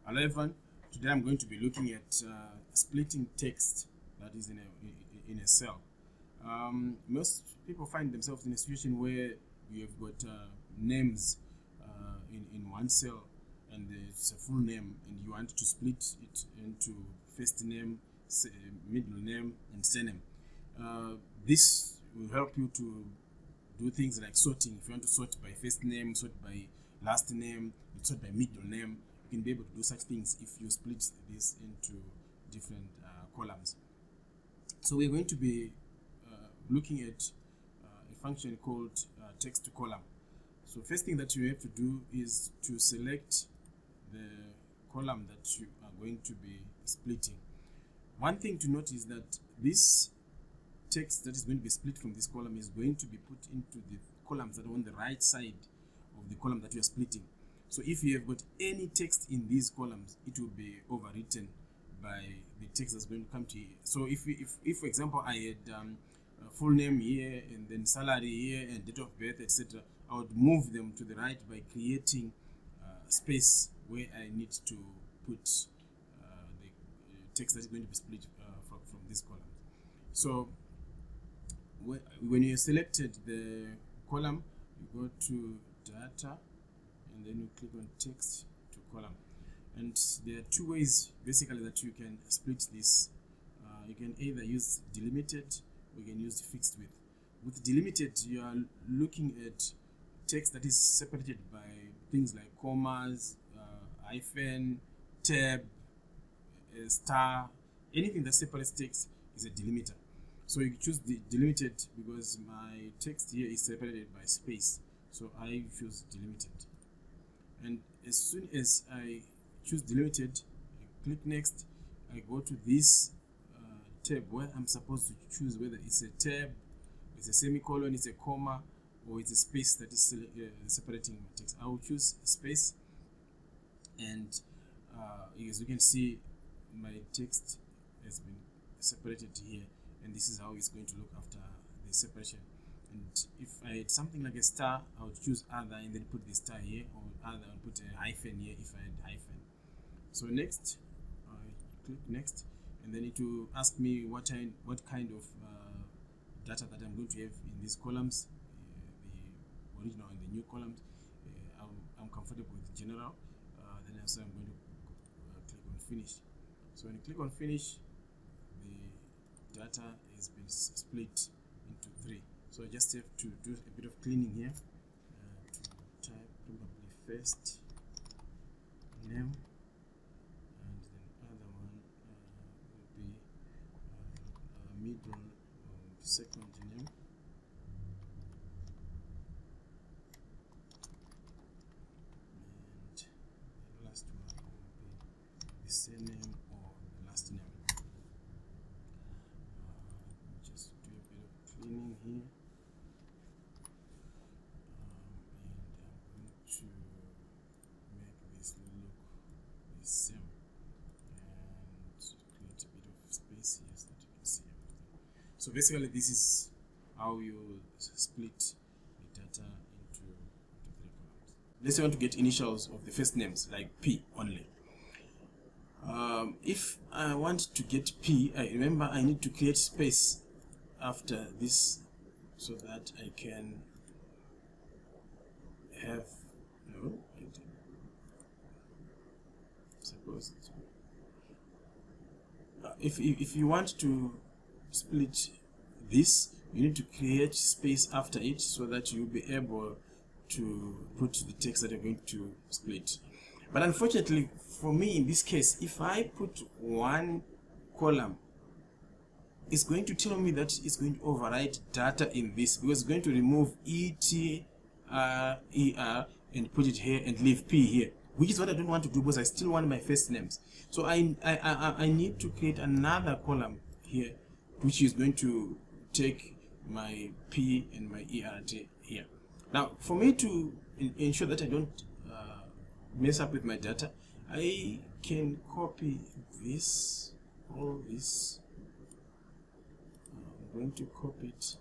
Hello everyone, today I'm going to be looking at splitting text that is in a cell. Most people find themselves in a situation where you have got names in one cell, and it's a full name, and you want to split it into first name, middle name, and surname. This will help you to do things like sorting. If you want to sort by first name, sort by last name, sort by middle name, you can be able to do such things if you split this into different columns. So we're going to be looking at a function called text to column. So first thing that you have to do is to select the column that you are going to be splitting. One thing to note is that this text that is going to be split from this column is going to be put into the columns that are on the right side of the column that you are splitting. So if you have got any text in these columns, it will be overwritten by the text that's going to come to you. So if for example I had a full name here, and then salary here, and date of birth, etc., I would move them to the right by creating space where I need to put the text that is going to be split from this column. So when you selected the column, you go to data, and then you click on text to column. And there are two ways basically that you can split this. You can either use delimited, or you can use fixed width. With delimited, you are looking at text that is separated by things like commas, hyphen, tab, star. Anything that separates text is a delimiter. So you choose the delimited because my text here is separated by space, so I choose delimited. And as soon as I choose delimited, I click next. I go to this tab where I'm supposed to choose whether it's a tab, it's a semicolon, it's a comma, or it's a space that is separating my text. I will choose space, and as you can see, my text has been separated here, and this is how it's going to look after the separation. And if I had something like a star, I would choose other and then put the star here, or other and put a hyphen here if I had hyphen. So next, I click next, and then it will ask me what kind of data that I'm going to have in these columns, the original and the new columns. I'm comfortable with general. Then I'm going to click on finish. So when you click on finish, the data has been split into 3. So I just have to do a bit of cleaning here, to type probably first name, and then other one will be middle or second name, and the last one will be the surname or the last name. Just do a bit of cleaning here. Same, and create a bit of space here so that you can see everything. So basically this is how you split the data into 3 columns. Let's say I want to get initials of the first names, like P only. If I want to get P, I remember I need to create space after this so that I can have if you want to split this, you need to create space after it so that you'll be able to put the text that you're going to split. But unfortunately for me in this case, if I put one column, it's going to tell me that it's going to overwrite data in this, because it's going to remove ER and put it here and leave P here, which is what I don't want to do, because I still want my first names. So I need to create another column here, which is going to take my P and my ERT here. Now, for me to ensure that I don't mess up with my data, I can copy this, all this. I'm going to copy it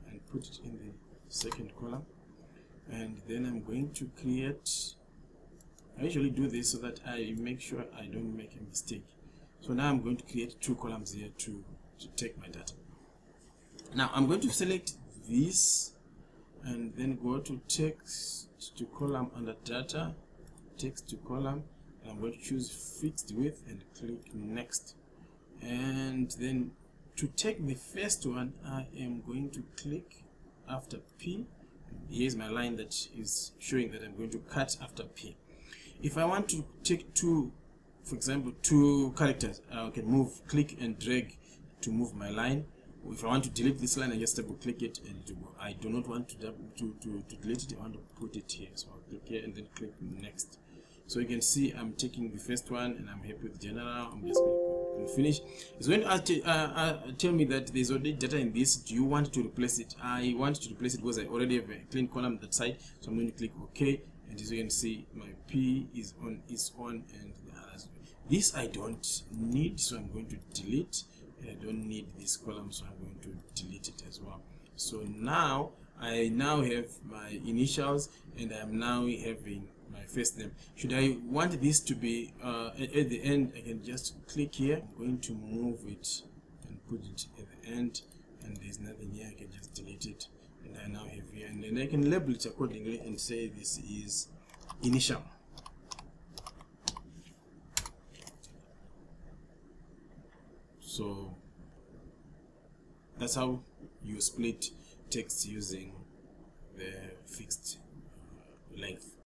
and put it in the second column, and then I'm going to create I usually do this so that I make sure I don't make a mistake. So now I'm going to create 2 columns here to take my data. Now I'm going to select this and then go to text to column under data, text to column, and I'm going to choose fixed width and click next. And then to take the first one, I am going to click after P. Here's my line that is showing that I'm going to cut after P. If I want to take two, for example, 2 characters, I can move, click and drag to move my line. If I want to delete this line, I just double click it, and I do not want to delete it. I want to put it here, so I'll click here and then click next. So you can see I'm taking the first one and I'm happy with general. I'm just going to finish. It's going to tell me that there's already data in this. Do you want to replace it? I want to replace it because I already have a clean column that side. So I'm going to click OK, and as you can see, my P is on, and this I don't need, so I'm going to delete. I don't need this column, so I'm going to delete it as well. So now I have my initials, and I'm now having my first name. Should I want this to be at the end, I can just click here. I'm going to move it and put it at the end, and there's nothing here. I can just delete it, and I now have here, and then I can label it accordingly and say this is initial. So that's how you split text using the fixed length.